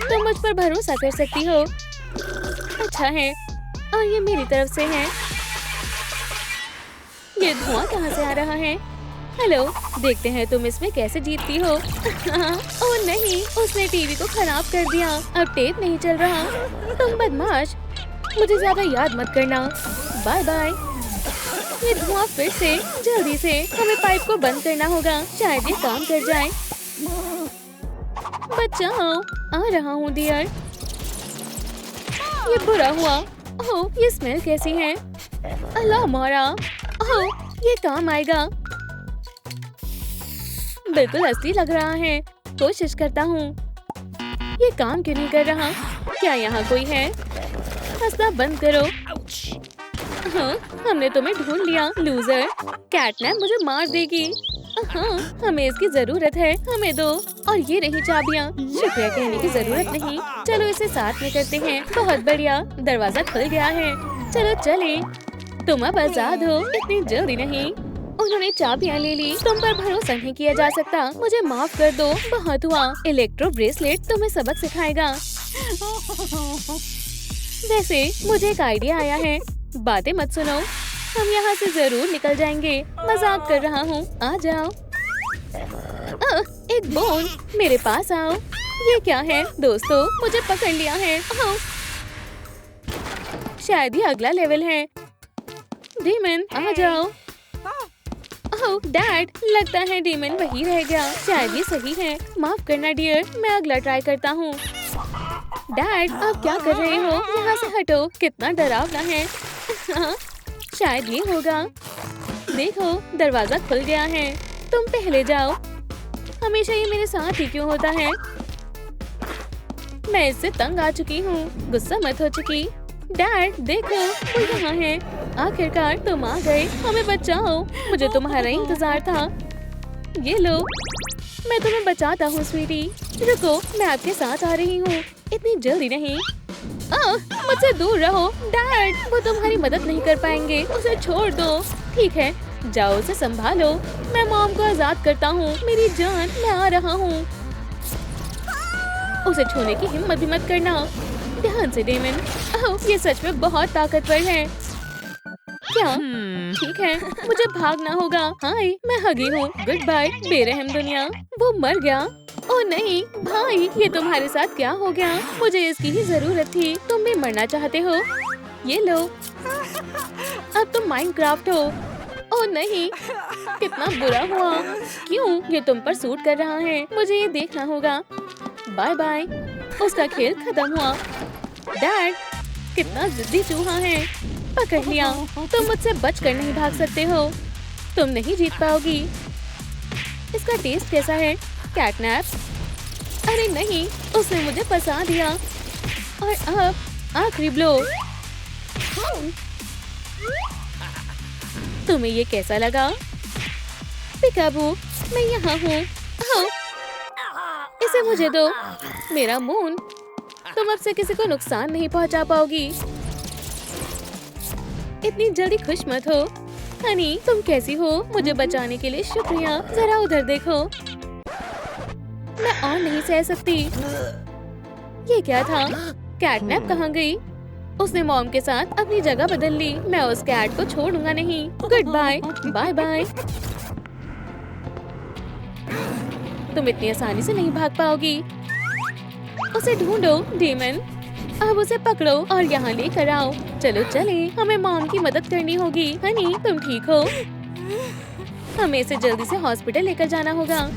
तुम मुझ पर भरोसा कर सकती हो। अच्छा है। और ये मेरी तरफ से है। ये धुआं कहाँ से आ रहा है? हेलो, देखते हैं तुम इसमें कैसे जीतती हो। ओह नहीं, उसने टीवी को खराब कर दिया। अब टेप नहीं चल रहा। तुम बदमाश। मुझे ज्यादा याद मत करना। Bye bye. ये धुआं फिर से। जल्दी से हमें पाइप को बंद करना होगा। शायद ये काम कर जाए। बचाओ, आ रहा हूँ डियर। ये बुरा हुआ। ओह, ये स्मेल कैसी है? अल्लाह मारा। ओह, ये काम आएगा। बिल्कुल असली लग रहा है। कोशिश करता हूँ। ये काम क्यों नहीं कर रहा? क्या यहाँ कोई है? हंसना बंद करो। हाँ, हमने तुम्हें ढूंढ लिया लूजर। कैटनैप मुझे मार देगी। हाँ, हमें इसकी जरूरत है। हमें दो। और ये रही चाबियाँ। शुक्रिया कहने की जरूरत नहीं। चलो इसे साथ में करते हैं। बहुत बढ़िया। दरवाजा खुल गया है। चलो चले। तुम अब आजाद हो। इतनी जल्दी नहीं। उन्होंने चाबियां ले ली। तुम पर भरोसा नहीं किया जा सकता। मुझे माफ कर दो। बहुत हुआ। इलेक्ट्रो ब्रेसलेट तुम्हें सबक सिखाएगा। वैसे मुझे एक आइडिया आया है। बातें मत सुनो। हम यहाँ से जरूर निकल जाएंगे। मजाक कर रहा हूँ। आ जाओ। एक बोन। मेरे पास आओ। ये क्या है? दोस्तों, मुझे पकड़ लिया है। शायद ये अगला लेवल है। डीमन, आ जाओ। ओह डैड, लगता है डीमन वही रह गया। शायद ये सही है। माफ करना डियर, मैं अगला ट्राई करता हूँ। डैड, आप क्या कर रहे हो? यहाँ से हटो। कितना डरावना है। शायद ये होगा। देखो, दरवाजा खुल गया है। तुम पहले जाओ। हमेशा ये मेरे साथ ही क्यों होता है? मैं इससे तंग आ चुकी हूँ। गुस्सा मत हो चुकी। डैड देखो, वो यहाँ है। आखिरकार तुम आ गए। हमें बचाओ। मुझे तुम्हारा इंतजार था। ये लो, मैं तुम्हें बचाता हूँ स्वीटी। रुको, मैं आपके साथ आ रही हूँ। इतनी जल्दी नहीं। मुझसे दूर रहो डैड, वो तुम्हारी मदद नहीं कर पाएंगे, उसे छोड़ दो। ठीक है, जाओ उसे संभालो। मैं मॉम को आजाद करता हूँ। मेरी जान, मैं आ रहा हूँ। उसे छूने की हिम्मत भी मत करना। ध्यान से डेमन। ये सच में बहुत ताकतवर है। क्या? ठीक है, मुझे भागना होगा। हाय, मैं हगी हूँ। गुड बाय बेरहम दुनिया। वो मर गया। ओह नहीं भाई, ये तुम्हारे साथ क्या हो गया? मुझे इसकी ही जरूरत थी। तुम भी मरना चाहते हो? ये लो। अब तुम माइनक्राफ्ट हो। ओह नहीं, कितना बुरा हुआ। क्यों? ये तुम पर सूट कर रहा है। मुझे ये देखना होगा। Bye bye. उसका खेल खत्म हुआ। डैड, कितना जिद्दी चूहा है। पकड़ लिया। तुम मुझसे बचकर नहीं भाग सकते हो। तुम नहीं जीत पाओगी। इसका टेस्ट कैसा है? कैटनैप? अरे नहीं, उसने मुझे फंसा दिया। और अब आखिरी ब्लो। तुम्हें ये कैसा लगा? पिकाबू, मैं यहाँ हूँ। इसे मुझे दो। मेरा मून। तुम अब से किसी को नुकसान नहीं पहुँचा पाओगी। इतनी जल्दी खुश मत हो। हनी, तुम कैसी हो? मुझे बचाने के लिए शुक्रिया। जरा उधर देखो। मैं और नहीं सह सकती। ये क्या था? कैटनैप कहाँ गई? उसने मॉम के साथ अपनी जगह बदल ली। मैं उस कैट को छोड़ूंगा नहीं। Good bye. Bye bye. तुम इतनी आसानी से नहीं भाग पाओगी। उसे ढूंढो डेमन। अब उसे पकड़ो और यहाँ लेकर आओ। चलो चले, हमें मॉम की मदद करनी होगी। हनी, तुम ठीक हो? हमें इसे जल्दी से हॉस्पिटल लेकर जाना होगा।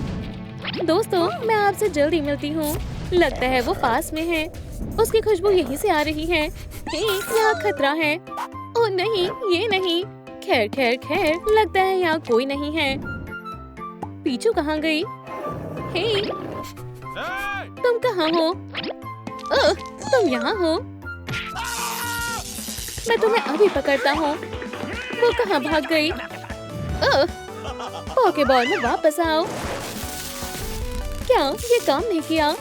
दोस्तों, मैं आपसे जल्दी मिलती हूँ। लगता है वो पास में है। उसकी खुशबू यहीं से आ रही है। यहाँ खतरा है। ओह नहीं, ये नहीं। खैर खैर खैर, लगता है यहाँ कोई नहीं है। पीछू कहाँ गई? हे, तुम कहाँ हो? तुम यहाँ हो? मैं तुम्हें अभी पकड़ता हूँ। वो कहाँ भाग गई? पोकेबॉल में वापस आओ। क्या ये काम नहीं किया?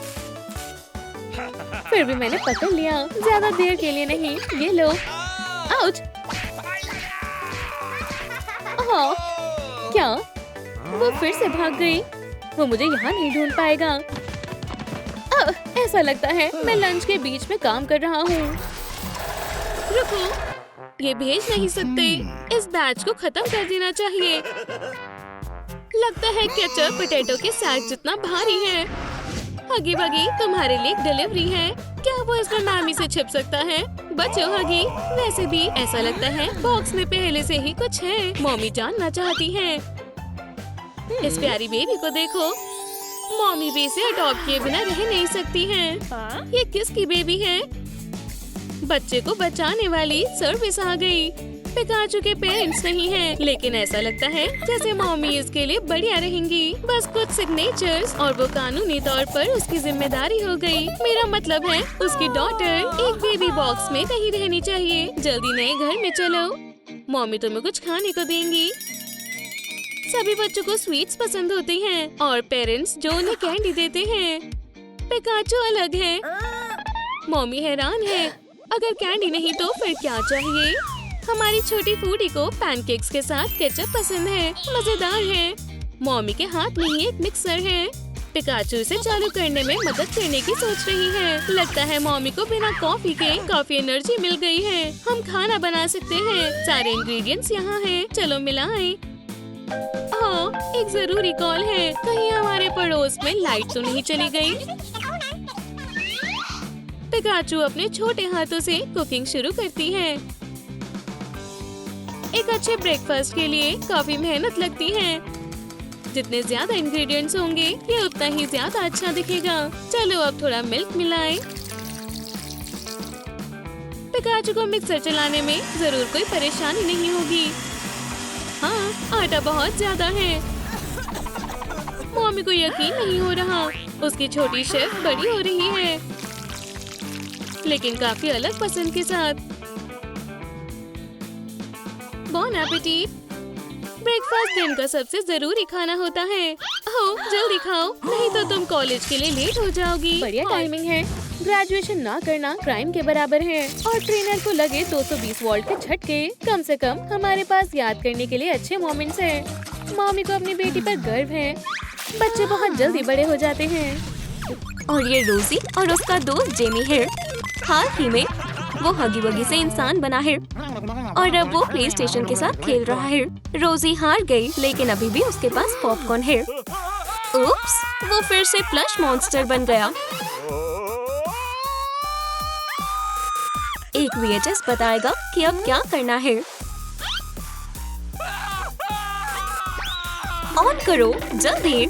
फिर भी मैंने पकड़ लिया। ज्यादा देर के लिए नहीं। ये लो। आउच! ओह, क्या? वो फिर से भाग गई। वो मुझे यहाँ नहीं ढूंढ पाएगा। ऐसा लगता है मैं लंच के बीच में काम कर रहा हूँ। रुको, ये भेज नहीं सकते। इस बैच को खत्म कर देना चाहिए। लगता है केचप पोटैटो के सैक जितना भारी है। हगी बगी, तुम्हारे लिए डिलीवरी है। क्या वो इसमें मामी से छिप सकता है? बचो हगी। वैसे भी ऐसा लगता है बॉक्स में पहले से ही कुछ है। मम्मी जानना चाहती है। इस प्यारी बेबी को देखो। मम्मी भी इसे अडॉप्ट किए बिना रह नहीं सकती हैं। ये किसकी बेबी है? बच्चे को बचाने वाली सर्विस आ गई। पिकाचू के पेरेंट्स नहीं हैं, लेकिन ऐसा लगता है जैसे मम्मी इसके लिए बढ़िया रहेंगी। बस कुछ सिग्नेचर्स और वो कानूनी तौर पर उसकी जिम्मेदारी हो गई। मेरा मतलब है उसकी डॉटर एक बेबी बॉक्स में नहीं रहनी चाहिए। जल्दी नए घर में चलो। मम्मी तुम्हें कुछ खाने को देंगी। सभी बच्चों को स्वीट्स पसंद होती हैं और पेरेंट्स जो उन्हें कैंडी देते हैं। पिकाचू अलग है। मम्मी हैरान है। अगर कैंडी नहीं तो फिर क्या चाहिए? हमारी छोटी फूडी को पैनकेक्स के साथ केचप पसंद है। मजेदार है। मम्मी के हाथ में ही एक मिक्सर है। पिकाचू इसे चालू करने में मदद करने की सोच रही है। लगता है मम्मी को बिना कॉफी के काफी एनर्जी मिल गई है। हम खाना बना सकते हैं। सारे इंग्रेडिएंट्स यहाँ हैं। चलो मिलाएं। हाँ, एक जरूरी कॉल है। कहीं हमारे पड़ोस में लाइट तो नहीं चली गई? पिकाचू अपने छोटे हाथों से कुकिंग शुरू करती है। एक अच्छे ब्रेकफास्ट के लिए काफी मेहनत लगती है। जितने ज्यादा इंग्रेडिएंट्स होंगे ये उतना ही ज्यादा अच्छा दिखेगा। चलो अब थोड़ा मिल्क मिलाएं। पिकाचू को मिक्सर चलाने में जरूर कोई परेशानी नहीं होगी। हाँ, आटा बहुत ज्यादा है। मम्मी को यकीन नहीं हो रहा। उसकी छोटी शेफ बड़ी हो रही है, लेकिन काफी अलग पसंद के साथ। बॉन एपेटिट। ब्रेकफास्ट दिन का सबसे जरूरी खाना होता है। ओह, जल्दी खाओ, नहीं तो तुम कॉलेज के लिए लेट हो जाओगी। बढ़िया टाइमिंग है। ग्रेजुएशन ना करना क्राइम के बराबर है। और ट्रेनर को लगे 220 वोल्ट के झटके। कम से कम हमारे पास याद करने के लिए अच्छे मोमेंट्स हैं। मम्मी को अपनी बेटी पर गर्व है। बच्चे बहुत जल्दी बड़े हो जाते हैं। और ये रोजी और उसका दोस्त जेमी है। हाल ही में वो हगी वगी से इंसान बना है और अब वो प्ले स्टेशन के साथ खेल रहा है। रोजी हार गई, लेकिन अभी भी उसके पास पॉपकॉर्न है। उप्स, वो फिर से प्लश मॉन्स्टर बन गया। एक VHS बताएगा कि अब क्या करना है। ऑन करो जल्दी।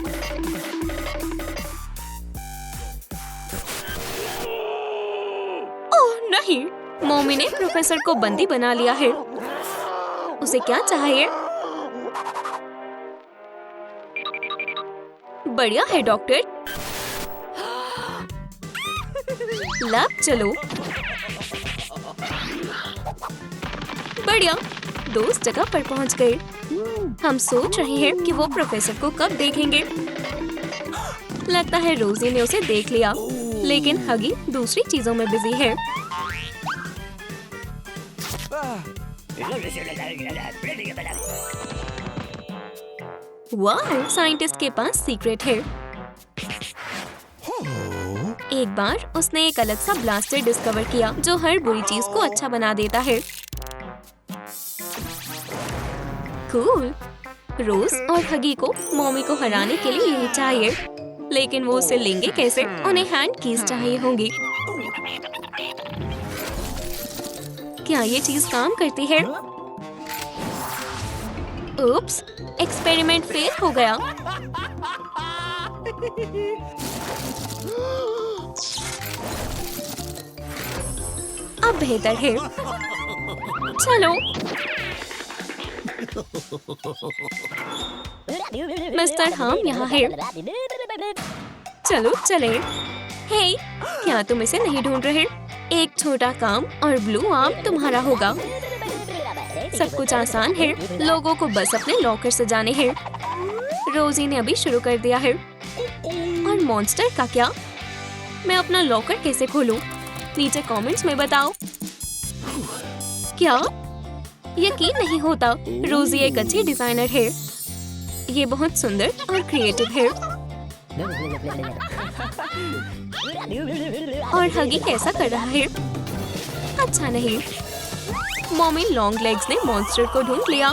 ओह नहीं, मम्मी ने प्रोफेसर को बंदी बना लिया है। उसे क्या चाहिए? बढ़िया है डॉक्टर। लैब चलो। बढ़िया, दोस्त जगह पर पहुंच गए। हम सोच रहे हैं कि वो प्रोफेसर को कब देखेंगे। लगता है रोजी ने उसे देख लिया, लेकिन हगी दूसरी चीजों में बिजी है। वाह, साइंटिस्ट के पास सीक्रेट है। एक बार उसने एक अलग सा ब्लास्टर डिस्कवर किया जो हर बुरी चीज को अच्छा बना देता है। कूल। रोज और हगी को मम्मी को हराने के लिए यही चाहिए, लेकिन वो उसे लेंगे कैसे? उन्हें हैंड कीज चाहिए होंगी। क्या ये चीज काम करती है? उप्स, एक्सपेरिमेंट फेल हो गया। अब बेहतर है। चलो। मिस्टर हम यहाँ है। चलो चले। हे, क्या तुम इसे नहीं ढूंढ रहे? एक छोटा काम और ब्लू आर्म तुम्हारा होगा। सब कुछ आसान है, लोगों को बस अपने लॉकर सजाने हैं। रोजी ने अभी शुरू कर दिया है। और मॉन्स्टर का क्या? मैं अपना लॉकर कैसे खोलूं? नीचे कमेंट्स में बताओ। क्या? यकीन नहीं होता, रोजी एक अच्छी डिजाइनर है। ये बहुत सुंदर और क्रिएटिव है। और हगी कैसा कर रहा है? अच्छा नहीं। मॉमी लॉन्ग लेग्स ने मॉन्स्टर को ढूंढ लिया।